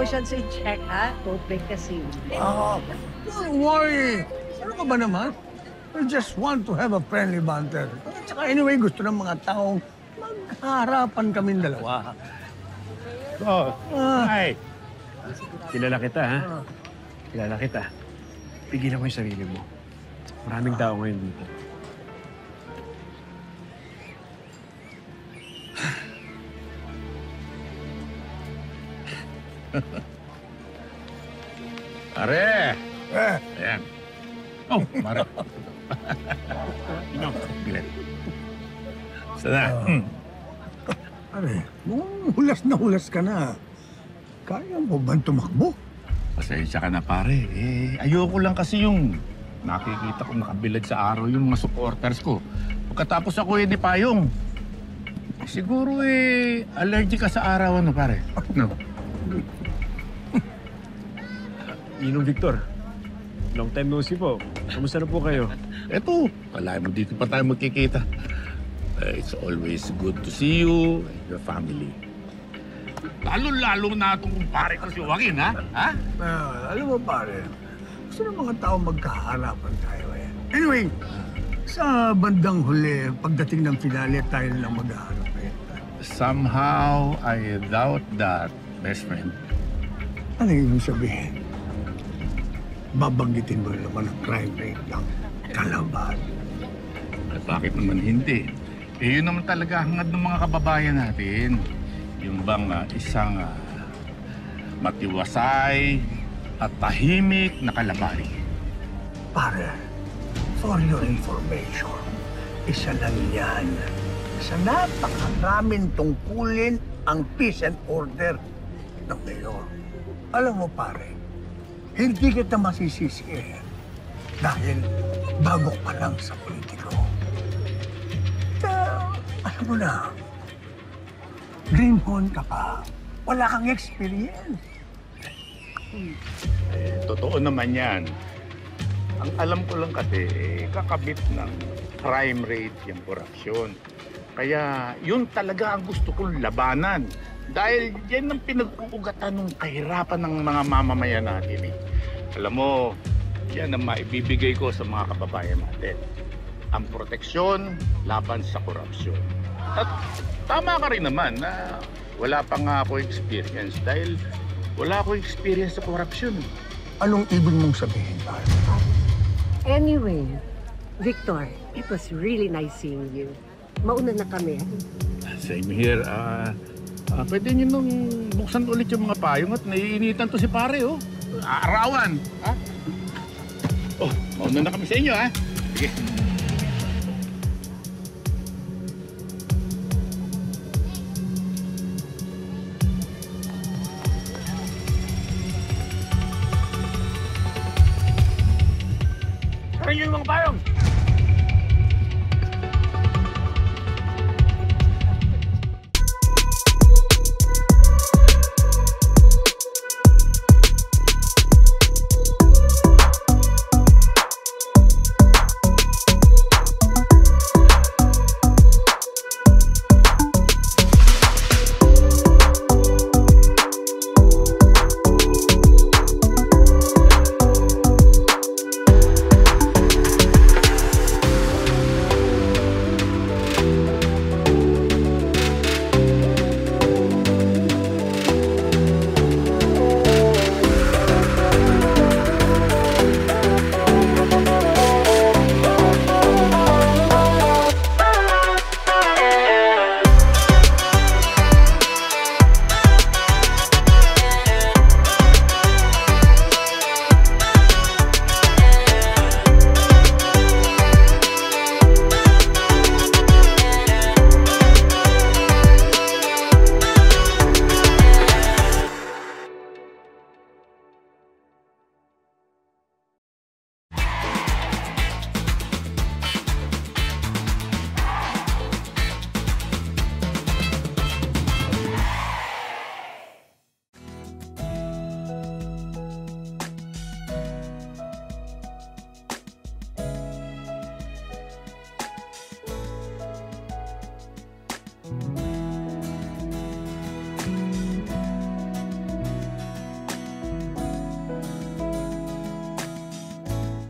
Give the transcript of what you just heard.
emotions in check, ha? Don't make a scene. Don't worry. Ano ka ba naman? I just want to have a friendly banter. At saka anyway, gusto ng mga taong magharapan kaming dalawa. Oh, hi. Kilala kita, ha? Kilala kita. Pigilan mo yung sarili mo. Maraming tao ngayon dito. Pare! Ayan. Oh, Mare. Ino, bilet. Sana. Pare, mukhang hulas na hulas ka na. Kaya mo ba tumakbo? Pasensya ka na, pare. Ayoko lang kasi yung nakikita ko nakabilad sa araw yung mga supporters ko. Pagkatapos ako ni Payong. Siguro allergic ka sa araw, ano, pare? No. Ninong Victor, long time no see po. Kamusta na po kayo? Eto, kalahin mo dito pa tayo magkikita. It's always good to see you and your family. Lalo-lalo na itong kumpare ko si Joaquin, ha? Ha? Alam mo pare, gusto ng mga tao magkaharapan tayo eh. Anyway, sa bandang huli, pagdating ng finale, tayo na lang maghaharap eh. Somehow, I doubt that, best friend. Ano yung sabihin? Babanggitin mo naman ang crime rate ng Kalaban. At bakit naman hindi? Yun naman talaga hangad ng mga kababayan natin. Yung bang isang matiwasay at tahimik na kalabari. Pare, for your information, isa lang yan. Sa napakaraming tungkulin ang peace and order ng mayor. Alam mo pare, hindi kita masisisi dahil bago pa lang sa politiko. Alam mo na, greenhorn ka pa. Wala kang experience. Totoo naman yan. Ang alam ko lang kasi, kakabit ng crime rate yung korupsyon. Kaya yun talaga ang gusto kong labanan. Dahil yan ang pinag-uugatan ng kahirapan ng mga mamamayan natin. Alam mo, yan ang maibibigay ko sa mga kababayan natin. Ang proteksyon laban sa korupsyon. At tama ka rin naman na wala pa nga ako experience dahil wala ako experience sa korupsyon. Anong ibig mong sabihin, pare? Anyway, Victor, it was really nice seeing you. Mauna na kami. Same here. Pwede nyo nung buksan ulit yung mga payong at naiinitan to si pare, oh. Arawan, ha? Oh, mauna na kami sa inyo, ha? Sige.